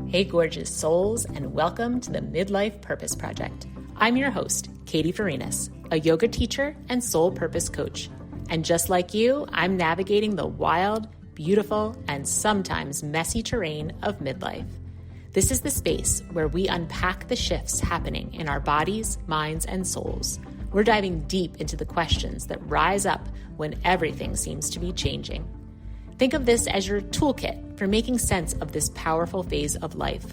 Hey, gorgeous souls, and welcome to the Midlife Purpose Project. I'm your host, Katie Farinas, a yoga teacher and soul purpose coach. And just like you, I'm navigating the wild, beautiful, and sometimes messy terrain of midlife. This is the space where we unpack the shifts happening in our bodies, minds, and souls. We're diving deep into the questions that rise up when everything seems to be changing. Think of this as your toolkit for making sense of this powerful phase of life.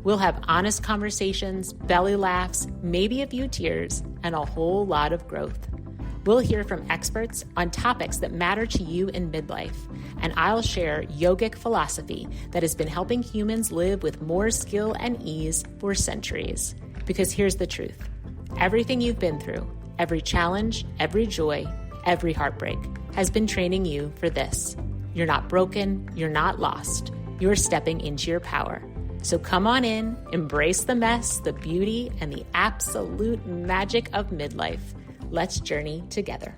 We'll have honest conversations, belly laughs, maybe a few tears, and a whole lot of growth. We'll hear from experts on topics that matter to you in midlife, and I'll share yogic philosophy that has been helping humans live with more skill and ease for centuries. Because here's the truth. Everything you've been through, every challenge, every joy, every heartbreak, has been training you for this. You're not broken, you're not lost, you're stepping into your power. So come on in, embrace the mess, the beauty, and the absolute magic of midlife. Let's journey together.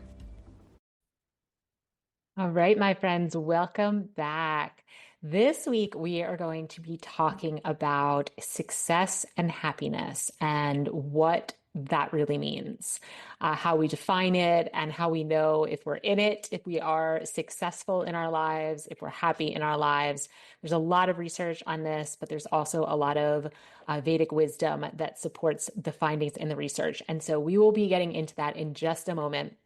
All right, my friends, welcome back. This week, we are going to be talking about success and happiness and what that really means, how we define it, and how we know if we're in it, if we are successful in our lives, if we're happy in our lives. There's a lot of research on this, but there's also a lot of Vedic wisdom that supports the findings in the research. And so we will be getting into that in just a moment.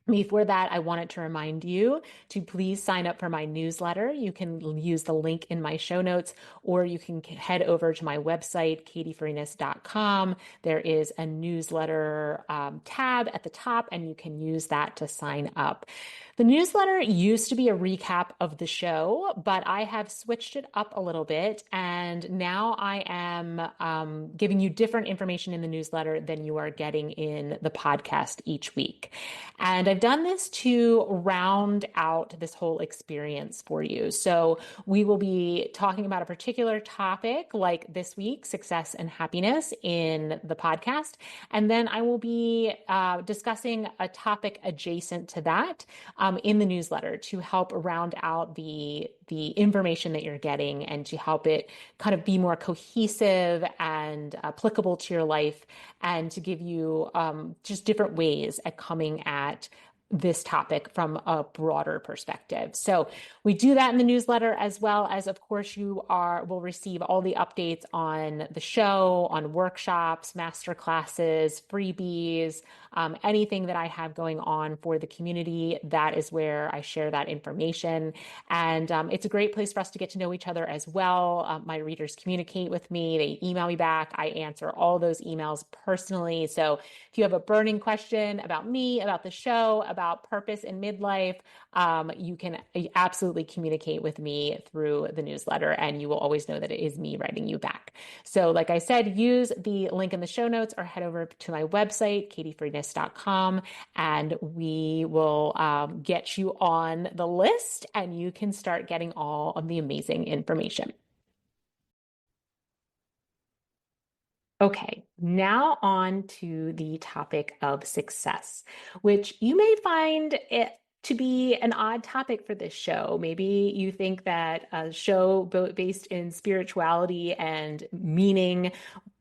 Before that, I wanted to remind you to please sign up for my newsletter. You can use the link in my show notes, or you can head over to my website, katiefarinas.com. There is a newsletter tab at the top, and you can use that to sign up. The newsletter used to be a recap of the show, but I have switched it up a little bit, and now I am giving you different information in the newsletter than you are getting in the podcast each week. And I've done this to round out this whole experience for you. So we will be talking about a particular topic, like this week, success and happiness, in the podcast. And then I will be discussing a topic adjacent to that in the newsletter to help round out the information that you're getting and to help it kind of be more cohesive and applicable to your life, and to give you just different ways at coming at this topic from a broader perspective. So we do that in the newsletter, as well as, of course, you will receive all the updates on the show, on workshops, master classes, freebies, anything that I have going on for the community. That is where I share that information. And it's a great place for us to get to know each other as well. My readers communicate with me. They email me back. I answer all those emails personally. So if you have a burning question about me, about the show, about purpose in midlife, you can absolutely communicate with me through the newsletter, and you will always know that it is me writing you back. So like I said, use the link in the show notes or head over to my website, katiefarinas.com, and we will get you on the list, and you can start getting all of the amazing information. Okay, now on to the topic of success, which you may find it to be an odd topic for this show. Maybe you think that a show based in spirituality and meaning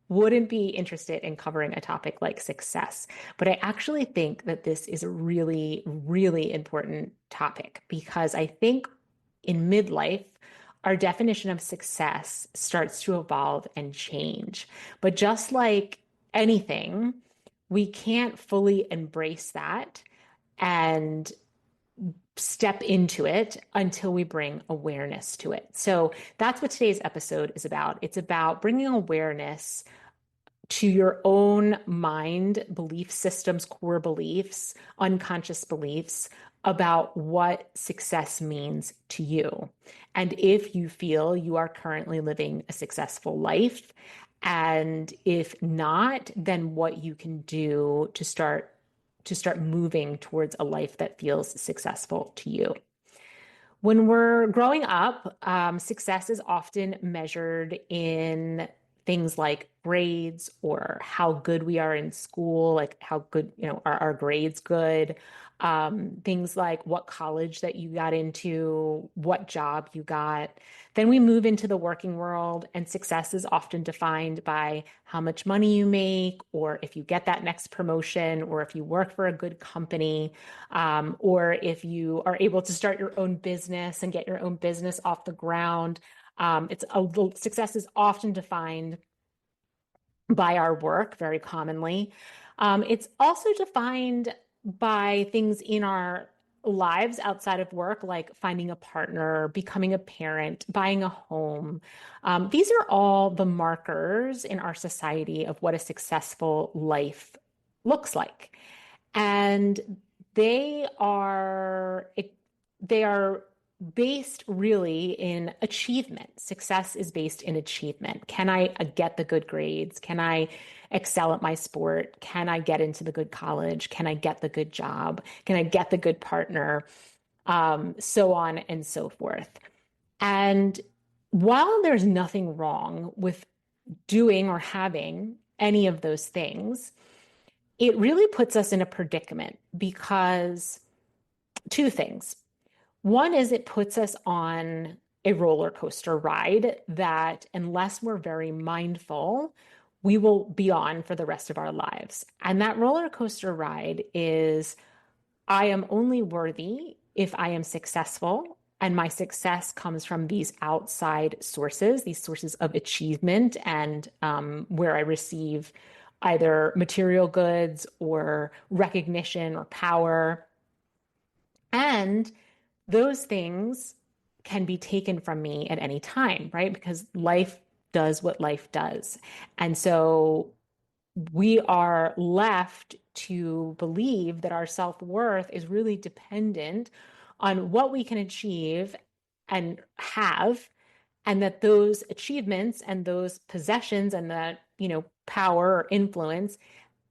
wouldn't be interested in covering a topic like success. But I actually think that this is a really, really important topic, because I think in midlife, our definition of success starts to evolve and change. But just like anything, we can't fully embrace that and step into it until we bring awareness to it. So that's what today's episode is about. It's about bringing awareness to your own mind, belief systems, core beliefs, unconscious beliefs about what success means to you. And if you feel you are currently living a successful life, and if not, then what you can do to start moving towards a life that feels successful to you. When we're growing up, success is often measured in things like grades or how good we are in school, like how good, are our grades good? Things like what college that you got into, what job you got. Then we move into the working world, and success is often defined by how much money you make, or if you get that next promotion, or if you work for a good company, or if you are able to start your own business and get your own business off the ground. Success is often defined by our work very commonly. It's also defined by things in our lives outside of work, like finding a partner, becoming a parent, buying a home. These are all the markers in our society of what a successful life looks like. And they are they are based really in achievement. Success is based in achievement. Can I get the good grades? Can I excel at my sport? Can I get into the good college? Can I get the good job? Can I get the good partner? So on and so forth. And while there's nothing wrong with doing or having any of those things, it really puts us in a predicament because two things. One is it puts us on a roller coaster ride that, unless we're very mindful, we will be on for the rest of our lives. And that roller coaster ride is, I am only worthy if I am successful. And my success comes from these outside sources, these sources of achievement, and where I receive either material goods or recognition or power. And those things can be taken from me at any time, right? Because life does what life does. And so we are left to believe that our self-worth is really dependent on what we can achieve and have, and that those achievements and those possessions and that, power or influence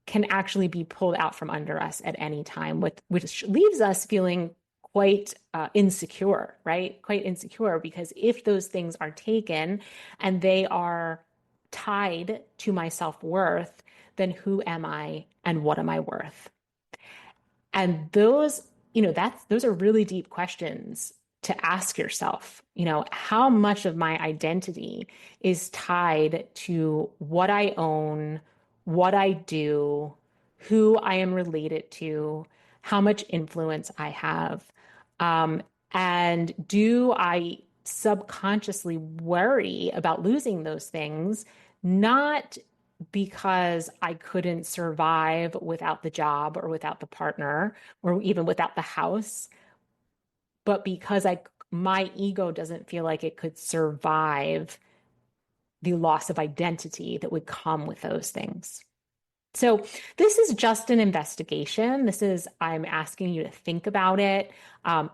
can actually be pulled out from under us at any time, which leaves us feeling quite insecure, right? Quite insecure, because if those things are taken and they are tied to my self-worth, then who am I and what am I worth? And those are really deep questions to ask yourself. How much of my identity is tied to what I own, what I do, who I am related to, how much influence I have? And do I subconsciously worry about losing those things, not because I couldn't survive without the job or without the partner or even without the house, but because my ego doesn't feel like it could survive the loss of identity that would come with those things. So this is just an investigation. I'm asking you to think about it.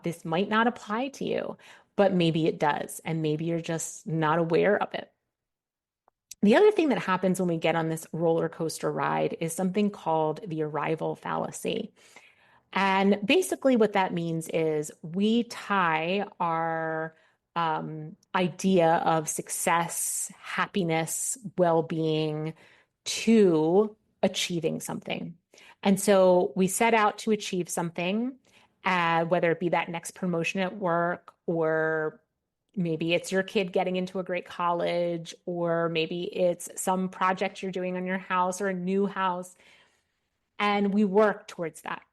This might not apply to you, but maybe it does. And maybe you're just not aware of it. The other thing that happens when we get on this roller coaster ride is something called the arrival fallacy. And basically what that means is we tie our idea of success, happiness, well-being to achieving something. And so we set out to achieve something, whether it be that next promotion at work, or maybe it's your kid getting into a great college, or maybe it's some project you're doing on your house or a new house. And we work towards that.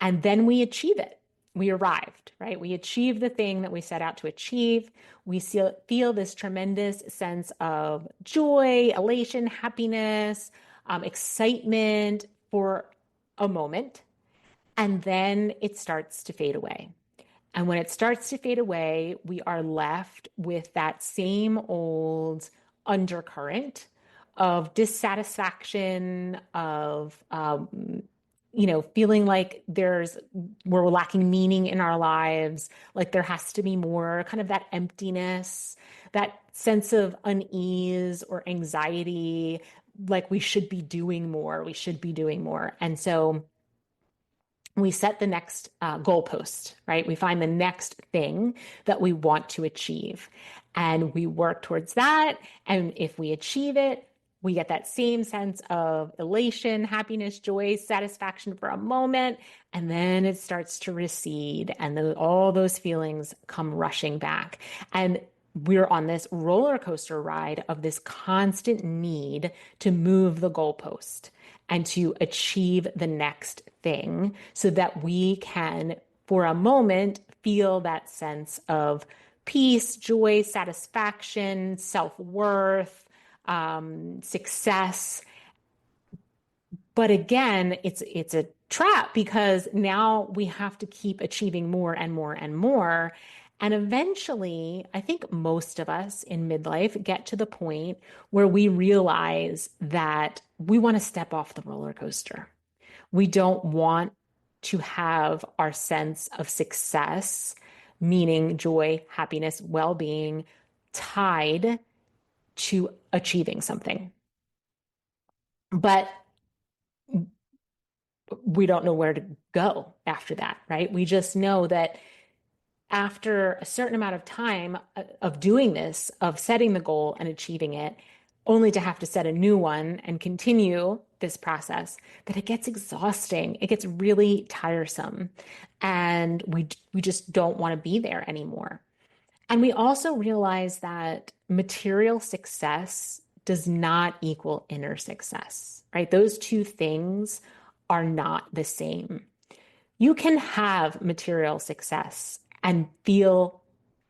And then we achieve it. We arrived, right? We achieve the thing that we set out to achieve. We feel this tremendous sense of joy, elation, happiness, excitement for a moment. And then it starts to fade away. And when it starts to fade away, we are left with that same old undercurrent of dissatisfaction, of feeling like we're lacking meaning in our lives, like there has to be more, kind of that emptiness, that sense of unease or anxiety, like we should be doing more, we should be doing more. And so we set the next goalpost, right? We find the next thing that we want to achieve. And we work towards that. And if we achieve it, we get that same sense of elation, happiness, joy, satisfaction for a moment. And then it starts to recede, and all those feelings come rushing back. And we're on this roller coaster ride of this constant need to move the goalpost and to achieve the next thing so that we can, for a moment, feel that sense of peace, joy, satisfaction, self-worth, success. But again, it's a trap because now we have to keep achieving more and more and more. And eventually, I think most of us in midlife get to the point where we realize that we want to step off the roller coaster. We don't want to have our sense of success, meaning joy, happiness, well-being, tied to achieving something. But we don't know where to go after that, right? We just know that after a certain amount of time of doing this, of setting the goal and achieving it, only to have to set a new one and continue this process, that it gets exhausting. It gets really tiresome. And we just don't want to be there anymore. And we also realize that material success does not equal inner success, right? Those two things are not the same. You can have material success and feel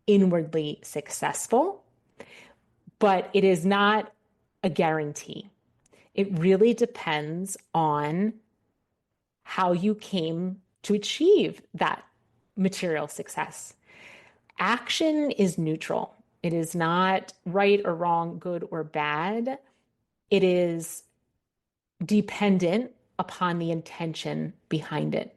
inwardly successful, but it is not a guarantee. It really depends on how you came to achieve that material success. Action is neutral. It is not right or wrong, good or bad. It is dependent upon the intention behind it.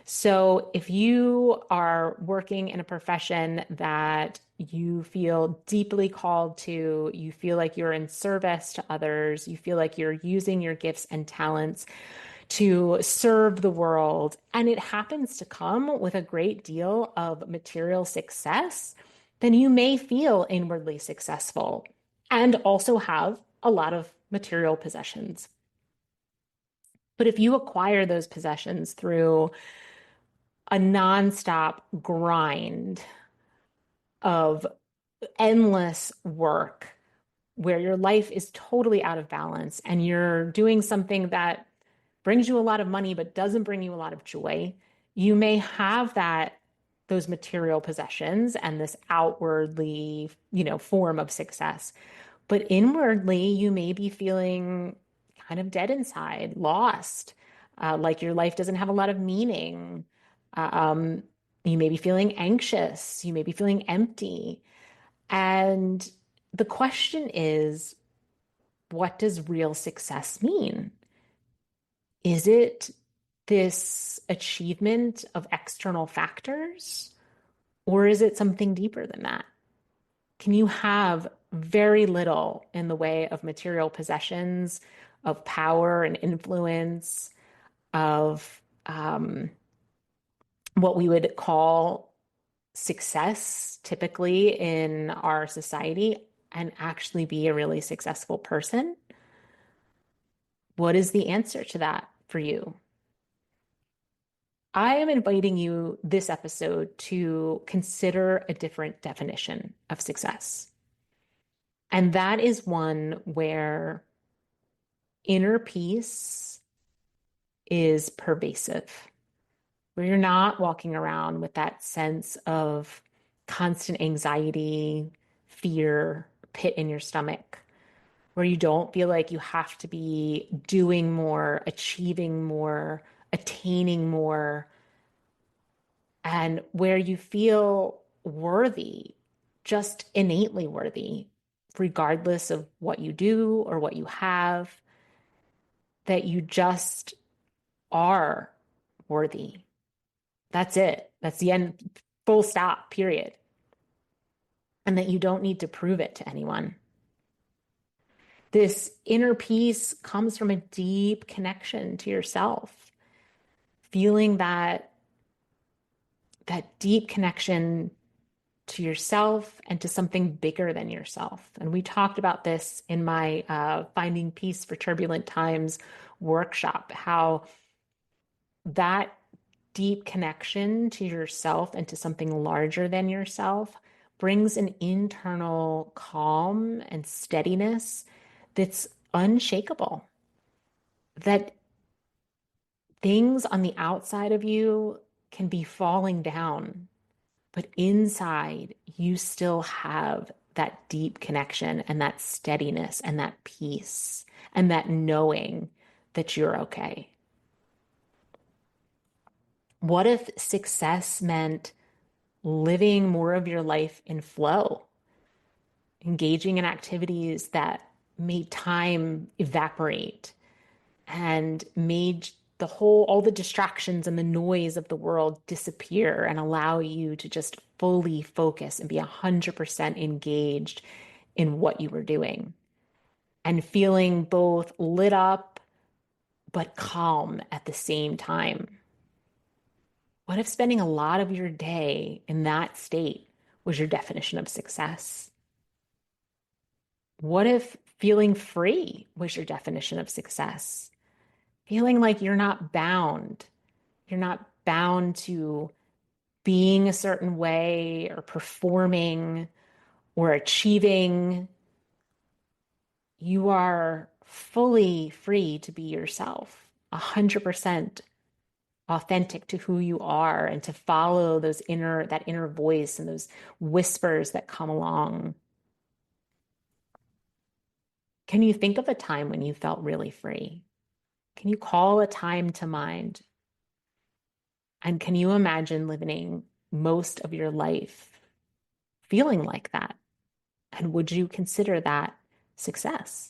So if you are working in a profession that you feel deeply called to, you feel like you're in service to others, you feel like you're using your gifts and talents to serve the world, and it happens to come with a great deal of material success, then you may feel inwardly successful and also have a lot of material possessions. But if you acquire those possessions through a nonstop grind of endless work, where your life is totally out of balance and you're doing something that brings you a lot of money but doesn't bring you a lot of joy, you may have those material possessions and this outwardly, form of success. But inwardly, you may be feeling kind of dead inside, lost, like your life doesn't have a lot of meaning. Um, you may be feeling anxious. You may be feeling empty. And the question is, what does real success mean? Is it this achievement of external factors, or is it something deeper than that? Can you have very little in the way of material possessions, of power and influence, of what we would call success typically in our society, and actually be a really successful person? What is the answer to that for you? I am inviting you this episode to consider a different definition of success. And that is one where inner peace is pervasive, where you're not walking around with that sense of constant anxiety, fear, pit in your stomach, where you don't feel like you have to be doing more, achieving more, attaining more, and where you feel worthy, just innately worthy, regardless of what you do or what you have, that you just are worthy. That's it. That's the end, full stop, period. And that you don't need to prove it to anyone. This inner peace comes from a deep connection to yourself, feeling that deep connection to yourself and to something bigger than yourself. And we talked about this in my Finding Peace for Turbulent Times workshop, how that deep connection to yourself and to something larger than yourself brings an internal calm and steadiness that's unshakable. That things on the outside of you can be falling down, but inside you still have that deep connection and that steadiness and that peace and that knowing that you're okay. What if success meant living more of your life in flow, engaging in activities that made time evaporate and made all the distractions and the noise of the world disappear and allow you to just fully focus and be 100% engaged in what you were doing and feeling both lit up but calm at the same time? What if spending a lot of your day in that state was your definition of success? What if feeling free was your definition of success? Feeling like you're not bound. You're not bound to being a certain way or performing or achieving. You are fully free to be yourself, 100% authentic to who you are and to follow that inner voice and those whispers that come along. Can you think of a time when you felt really free? Can you call a time to mind? And can you imagine living most of your life feeling like that? And would you consider that success?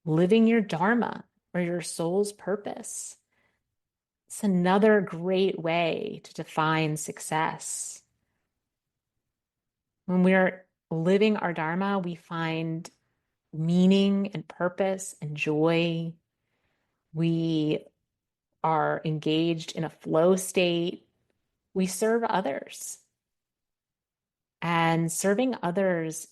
Living your dharma or your soul's purpose. It's another great way to define success. When we're living our dharma, we find meaning and purpose and joy. We are engaged in a flow state. We serve others. And serving others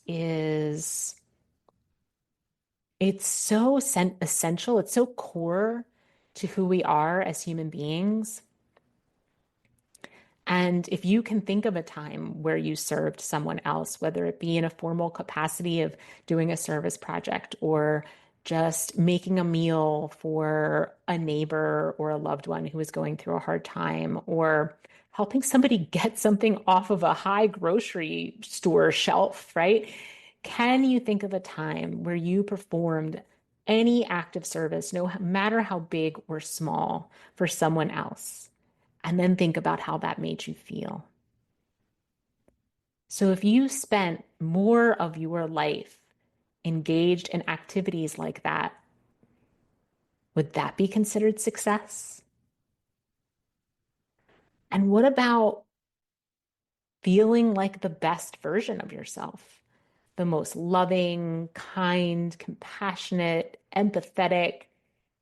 it's so essential. It's so core to who we are as human beings. And if you can think of a time where you served someone else, whether it be in a formal capacity of doing a service project or just making a meal for a neighbor or a loved one who is going through a hard time, or helping somebody get something off of a high grocery store shelf, right? Can you think of a time where you performed any act of service, no matter how big or small, for someone else? And then think about how that made you feel. So if you spent more of your life engaged in activities like that, would that be considered success? And what about feeling like the best version of yourself? The most loving, kind, compassionate, empathetic,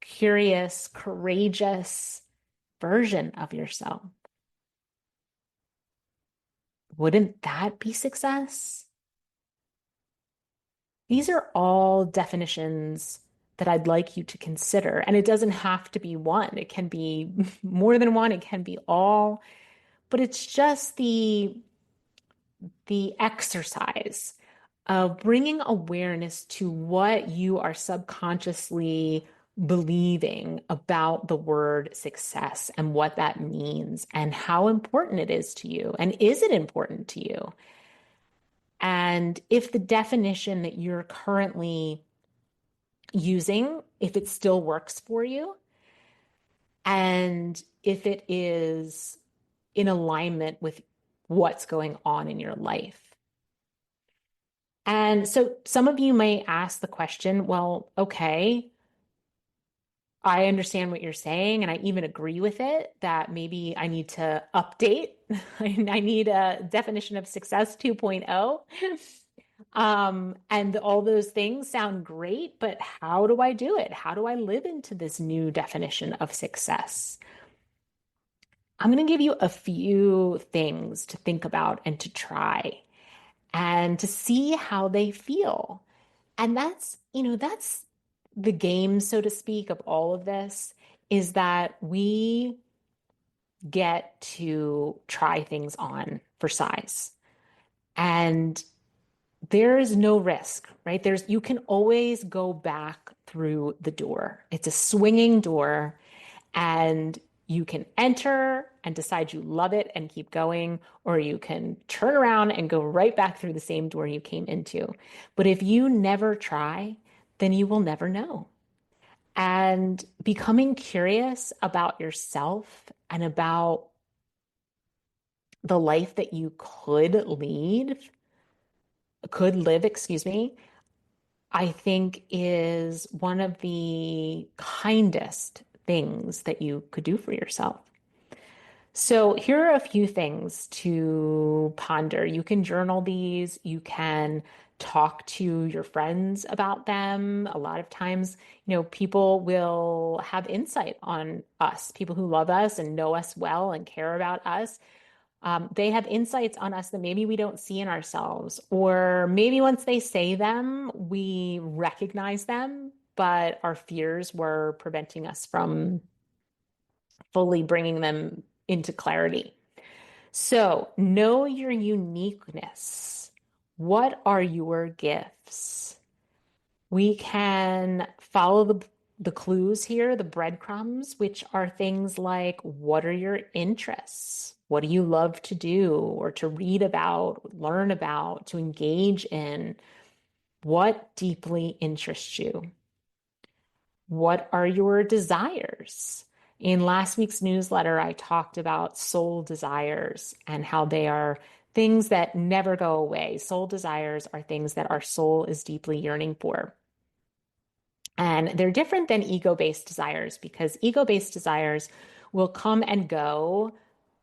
curious, courageous version of yourself. Wouldn't that be success? These are all definitions that I'd like you to consider. And it doesn't have to be one. It can be more than one. It can be all. But it's just the exercise of bringing awareness to what you are subconsciously believing about the word success and what that means and how important it is to you. And is it important to you? And if the definition that you're currently using, if it still works for you, and if it is in alignment with what's going on in your life. And so some of you may ask the question, well, okay, I understand what you're saying, and I even agree with it that maybe I need to update. I need a definition of success 2.0. And all those things sound great, but how do I do it? How do I live into this new definition of success? I'm going to give you a few things to think about and to try and to see how they feel. And that's the game, so to speak, of all of this is that we get to try things on for size. And there is no risk, right? You can always go back through the door. It's a swinging door, and you can enter and decide you love it and keep going, or you can turn around and go right back through the same door you came into. But if you never try, then you will never know. And becoming curious about yourself and about the life that you could live, excuse me, I think is one of the kindest things that you could do for yourself. So here are a few things to ponder. You can journal these, you can talk to your friends about them. A lot of times, people will have insight on us, people who love us and know us well and care about us. They have insights on us that maybe we don't see in ourselves, or maybe once they say them, we recognize them, but our fears were preventing us from fully bringing them into clarity. So, know your uniqueness. What are your gifts? We can follow the clues here, the breadcrumbs, which are things like, what are your interests? What do you love to do or to read about, learn about, to engage in? What deeply interests you? What are your desires? In last week's newsletter, I talked about soul desires and how they are things that never go away. Soul desires are things that our soul is deeply yearning for. And they're different than ego-based desires because ego-based desires will come and go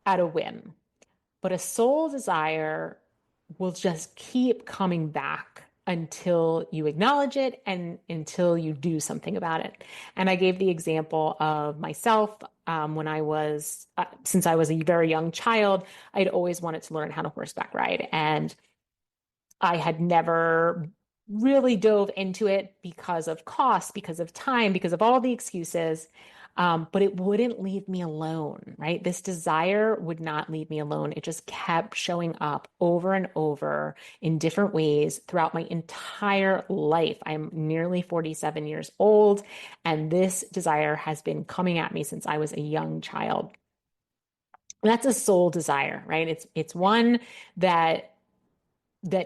at a whim. But a soul desire will just keep coming back until you acknowledge it and until you do something about it. And I gave the example of myself when since I was a very young child, I'd always wanted to learn how to horseback ride. And I had never really dove into it because of cost, because of time, because of all the excuses. But it wouldn't leave me alone, right? This desire would not leave me alone. It just kept showing up over and over in different ways throughout my entire life. I'm nearly 47 years old, and this desire has been coming at me since I was a young child. That's a soul desire, right? It's one that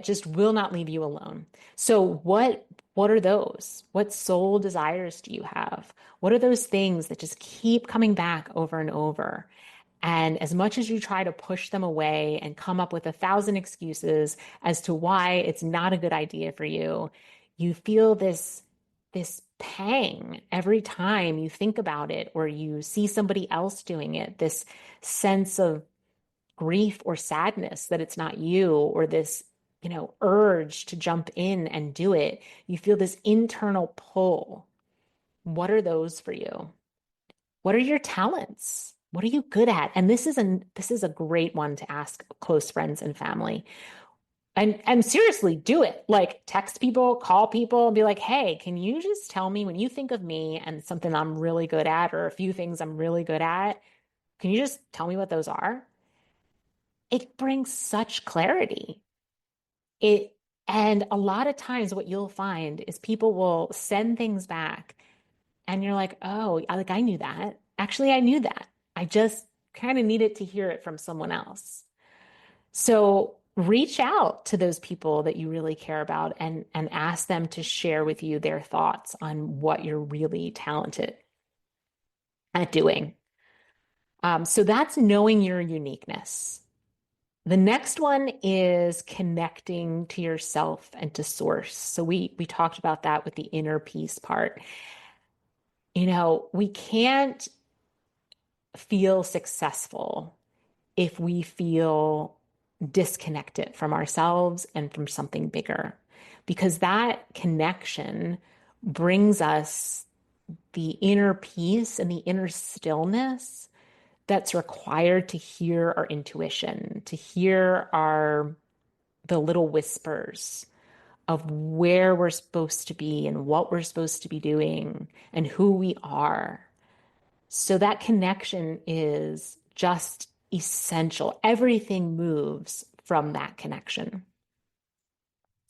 just will not leave you alone. So what are those? What soul desires do you have? What are those things that just keep coming back over and over? And as much as you try to push them away and come up with 1,000 excuses as to why it's not a good idea for you, you feel this pang every time you think about it or you see somebody else doing it, this sense of grief or sadness that it's not you, or this, urge to jump in and do it. You feel this internal pull. What are those for you? What are your talents? What are you good at? And this is a great one to ask close friends and family. And seriously, do it. Like text people, call people, and be like, "Hey, can you just tell me when you think of me and something I'm really good at, or a few things I'm really good at, can you just tell me what those are?" It brings such clarity. It and a lot of times what you'll find is people will send things back and you're like, "Oh, I knew that. Actually, I knew that. I just kind of needed to hear it from someone else." So reach out to those people that you really care about and ask them to share with you their thoughts on what you're really talented at doing. So that's knowing your uniqueness. The next one is connecting to yourself and to source. So we talked about that with the inner peace part. We can't feel successful if we feel disconnected from ourselves and from something bigger, because that connection brings us the inner peace and the inner stillness that's required to hear our intuition, to hear the little whispers of where we're supposed to be and what we're supposed to be doing and who we are. So that connection is just essential. Everything moves from that connection.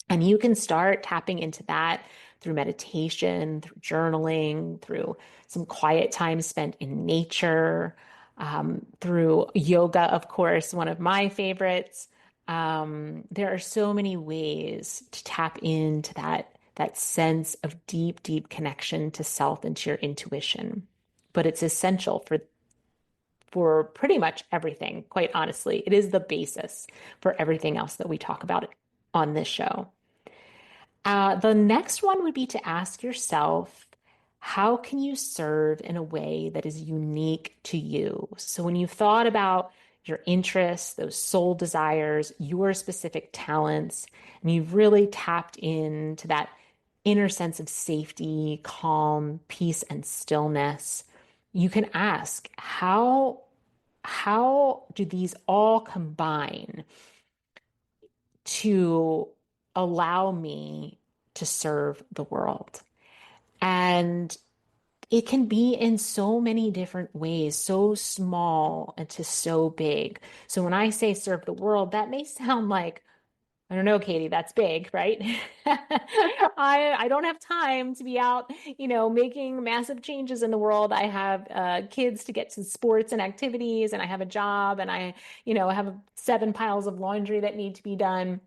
And you can start tapping into that through meditation, through journaling, through some quiet time spent in nature, through yoga, of course, one of my favorites. There are so many ways to tap into that sense of deep, deep connection to self and to your intuition. But it's essential for pretty much everything, quite honestly. It is the basis for everything else that we talk about on this show. The next one would be to ask yourself, how can you serve in a way that is unique to you? So when you've thought about your interests, those soul desires, your specific talents, and you've really tapped into that inner sense of safety, calm, peace, and stillness, you can ask, how do these all combine to allow me to serve the world? And it can be in so many different ways, so small and to so big. So when I say serve the world, that may sound like, I don't know, Katie, that's big, right? I don't have time to be out, making massive changes in the world. I have kids to get to sports and activities, and I have a job, and I have 7 piles of laundry that need to be done.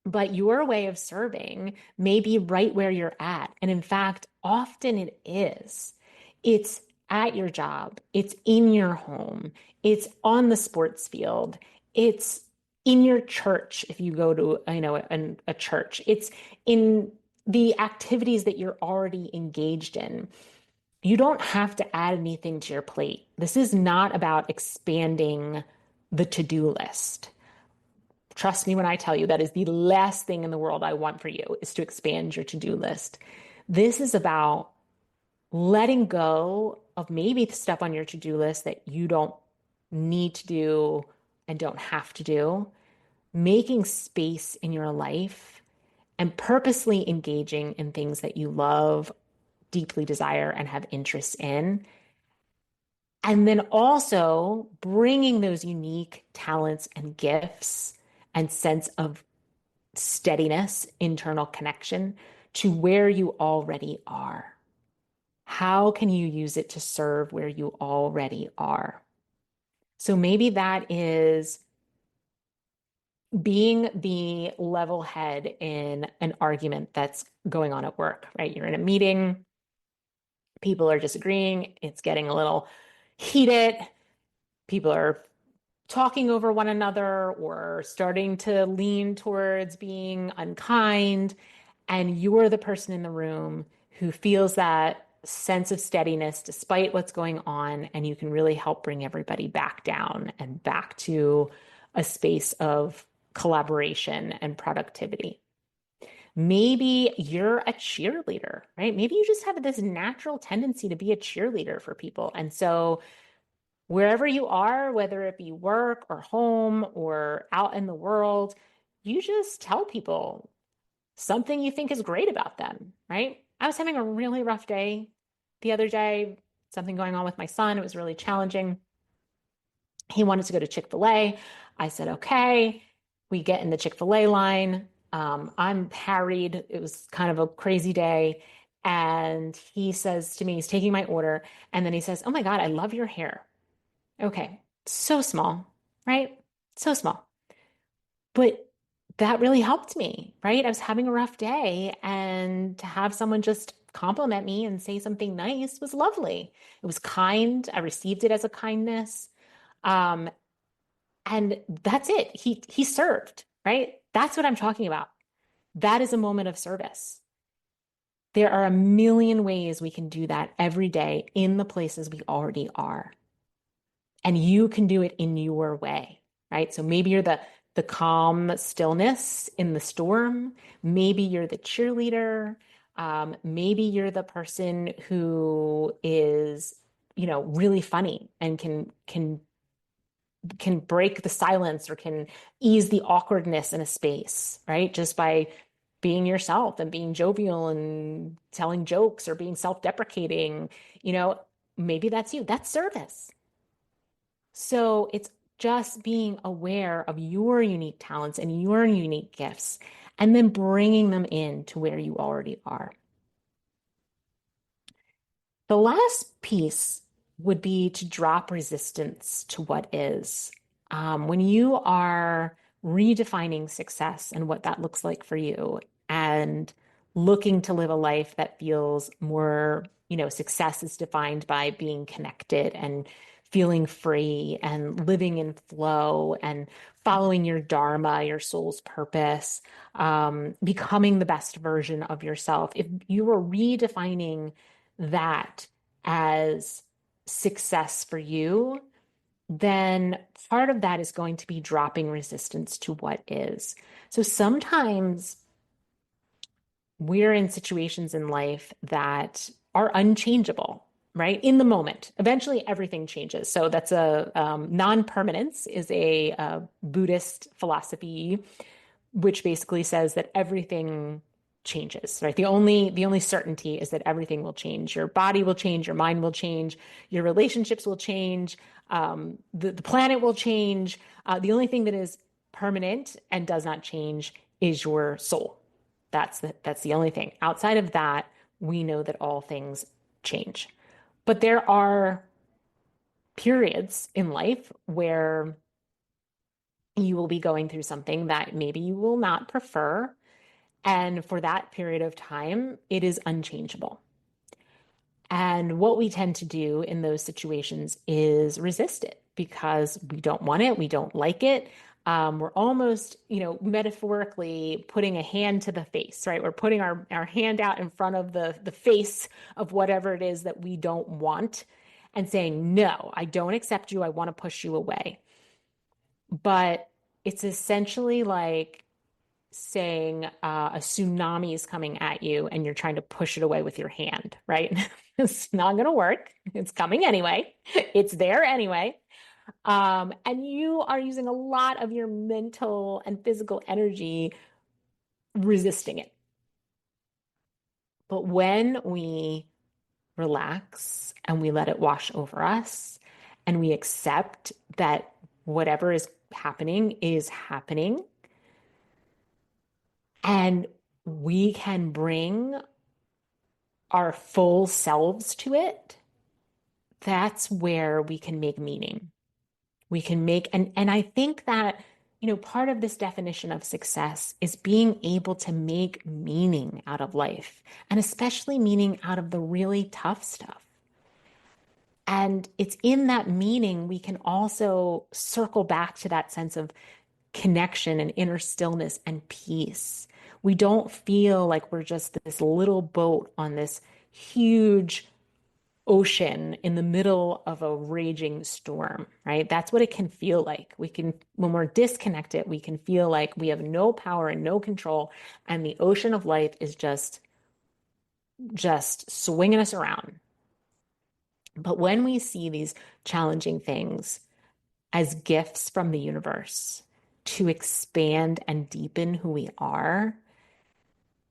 But your way of serving may be right where you're at. And in fact, often it is. It's at your job, it's in your home, it's on the sports field, it's in your church if you go to a church, it's in the activities that you're already engaged in. You don't have to add anything to your plate. This is not about expanding the to-do list. Trust me when I tell you that is the last thing in the world I want for you, is to expand your to-do list. This is about letting go of maybe the stuff on your to-do list that you don't need to do and don't have to do, making space in your life and purposely engaging in things that you love, deeply desire, and have interest in. And then also bringing those unique talents and gifts and sense of steadiness, internal connection to where you already are. How can you use it to serve where you already are? So maybe that is being the level head in an argument that's going on at work, right? You're in a meeting, people are disagreeing, it's getting a little heated, people are talking over one another or starting to lean towards being unkind. And you're the person in the room who feels that sense of steadiness despite what's going on. And you can really help bring everybody back down and back to a space of collaboration and productivity. Maybe you're a cheerleader, right? Maybe you just have this natural tendency to be a cheerleader for people. And so wherever you are, whether it be work or home or out in the world, you just tell people something you think is great about them, right? I was having a really rough day the other day, something going on with my son. It was really challenging. He wanted to go to Chick-fil-A. I said, okay. We get in the Chick-fil-A line. I'm harried. It was kind of a crazy day. And he says to me, he's taking my order. And then he says, oh my God, I love your hair. Okay. So small, right? So small. But that really helped me, right? I was having a rough day, and to have someone just compliment me and say something nice was lovely. It was kind. I received it as a kindness. Um, and that's it. He served, right? That's what I'm talking about. That is a moment of service. There are a million ways we can do that every day in the places we already are. And you can do it in your way, right? So maybe you're the calm stillness in the storm. Maybe you're the cheerleader. Maybe you're the person who is really funny and can break the silence or can ease the awkwardness in a space, right? Just by being yourself and being jovial and telling jokes or being self-deprecating, you know, maybe that's you. That's service. So it's just being aware of your unique talents and your unique gifts and then bringing them in to where you already are. The last piece would be to drop resistance to what is. When you are redefining success and what that looks like for you and looking to live a life that feels more, success is defined by being connected and feeling free and living in flow and following your dharma, your soul's purpose, becoming the best version of yourself. If you are redefining that as success for you, then part of that is going to be dropping resistance to what is. So sometimes we're in situations in life that are unchangeable, right? In the moment. Eventually, everything changes. So that's a non-permanence is a Buddhist philosophy which basically says that everything changes, right? The only certainty is that everything will change. Your body will change, your mind will change, your relationships will change, the planet will change. The only thing that is permanent and does not change is your soul. That's the only thing. Outside of that, we know that all things change. But there are periods in life where you will be going through something that maybe you will not prefer. And for that period of time, it is unchangeable. And what we tend to do in those situations is resist it because we don't want it, we don't like it. We're almost, metaphorically putting a hand to the face, right? We're putting our hand out in front of the face of whatever it is that we don't want and saying, no, I don't accept you. I want to push you away. But it's essentially like saying a tsunami is coming at you and you're trying to push it away with your hand, right? It's not going to work. It's coming anyway. It's there anyway. And you are using a lot of your mental and physical energy resisting it. But when we relax and we let it wash over us and we accept that whatever is happening, and we can bring our full selves to it, that's where we can make meaning. We can make, and I think that, part of this definition of success is being able to make meaning out of life, and especially meaning out of the really tough stuff. And it's in that meaning we can also circle back to that sense of connection and inner stillness and peace. We don't feel like we're just this little boat on this huge ocean in the middle of a raging storm, right? That's what it can feel like. When we're disconnected, we can feel like we have no power and no control, and the ocean of life is just swinging us around. But when we see these challenging things as gifts from the universe to expand and deepen who we are,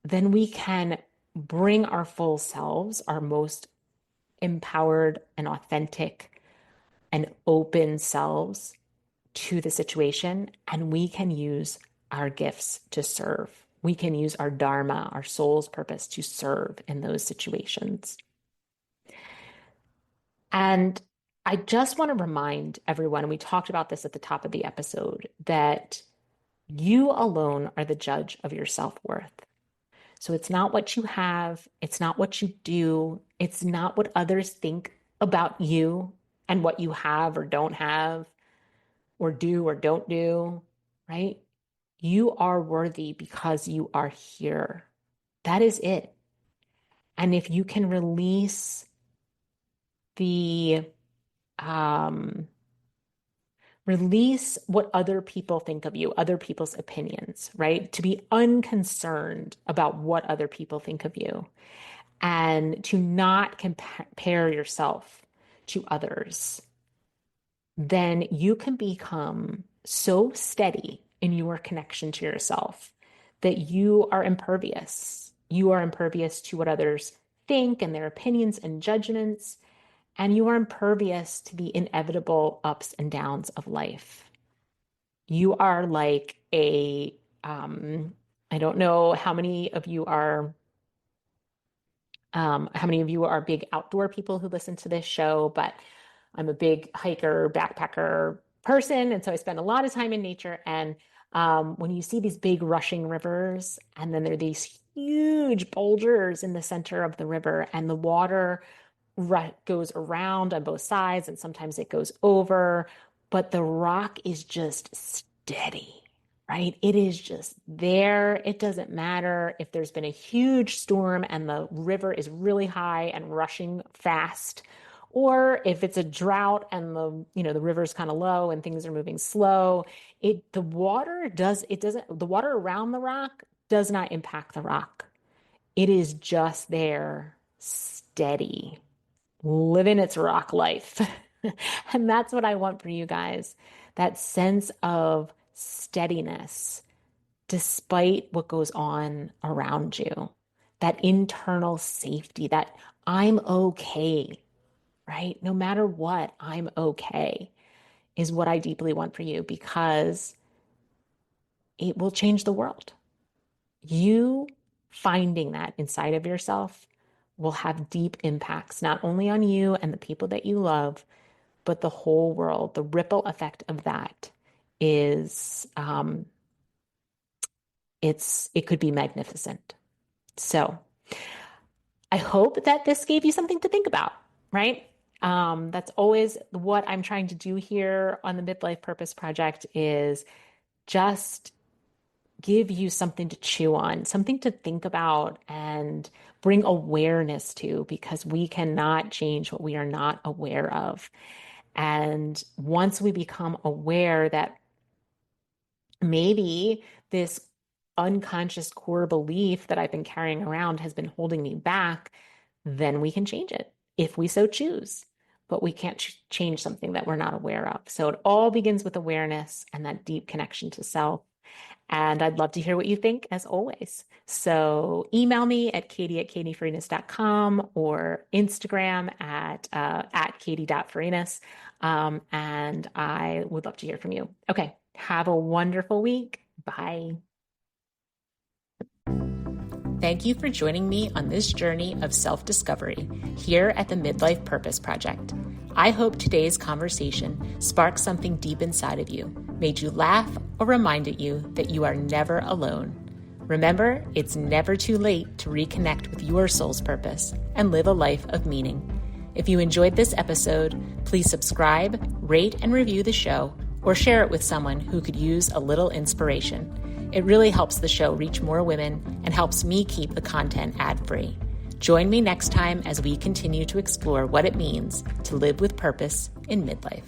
then we can bring our full selves, our most empowered and authentic and open selves to the situation, and we can use our gifts to serve. We can use our dharma, our soul's purpose to serve in those situations. And I just want to remind everyone, and we talked about this at the top of the episode, that you alone are the judge of your self-worth. So it's not what you have, it's not what you do, it's not what others think about you and what you have or don't have, or do or don't do, right? You are worthy because you are here. That is it. And if you can the um, release what other people think of you, other people's opinions, right? To be unconcerned about what other people think of you and to not compare yourself to others, then you can become so steady in your connection to yourself that you are impervious. You are impervious to what others think and their opinions and judgments, and you are impervious to the inevitable ups and downs of life. You are like I don't know how many of you are big outdoor people who listen to this show, but I'm a big hiker, backpacker person. And so I spend a lot of time in nature. And when you see these big rushing rivers, and then there are these huge boulders in the center of the river, and the water goes around on both sides, and sometimes it goes over, but the rock is just steady. Right? It is just there. It doesn't matter if there's been a huge storm and the river is really high and rushing fast, or if it's a drought and the river's kind of low and things are moving slow. The water around the rock does not impact the rock. It is just there, steady, living its rock life. And that's what I want for you guys. That sense of steadiness despite what goes on around you, that internal safety, that I'm okay, right? No matter what, I'm okay is what I deeply want for you, because it will change the world. You finding that inside of yourself will have deep impacts, not only on you and the people that you love, but the whole world. The ripple effect of that is it could be magnificent. So I hope that this gave you something to think about, right? That's always what I'm trying to do here on the Midlife Purpose Project, is just give you something to chew on, something to think about and bring awareness to, because we cannot change what we are not aware of. And once we become aware that maybe this unconscious core belief that I've been carrying around has been holding me back, then we can change it if we so choose. But we can't change something that we're not aware of. So it all begins with awareness and that deep connection to self. And I'd love to hear what you think, as always. So email me at katie@katiefarinas.com or Instagram at katie.farinas. And I would love to hear from you. Okay. Have a wonderful week. Bye. Thank you for joining me on this journey of self-discovery here at the Midlife Purpose Project. I hope today's conversation sparked something deep inside of you, made you laugh, or reminded you that you are never alone. Remember, it's never too late to reconnect with your soul's purpose and live a life of meaning. If you enjoyed this episode, please subscribe, rate, and review the show, or share it with someone who could use a little inspiration. It really helps the show reach more women and helps me keep the content ad-free. Join me next time as we continue to explore what it means to live with purpose in midlife.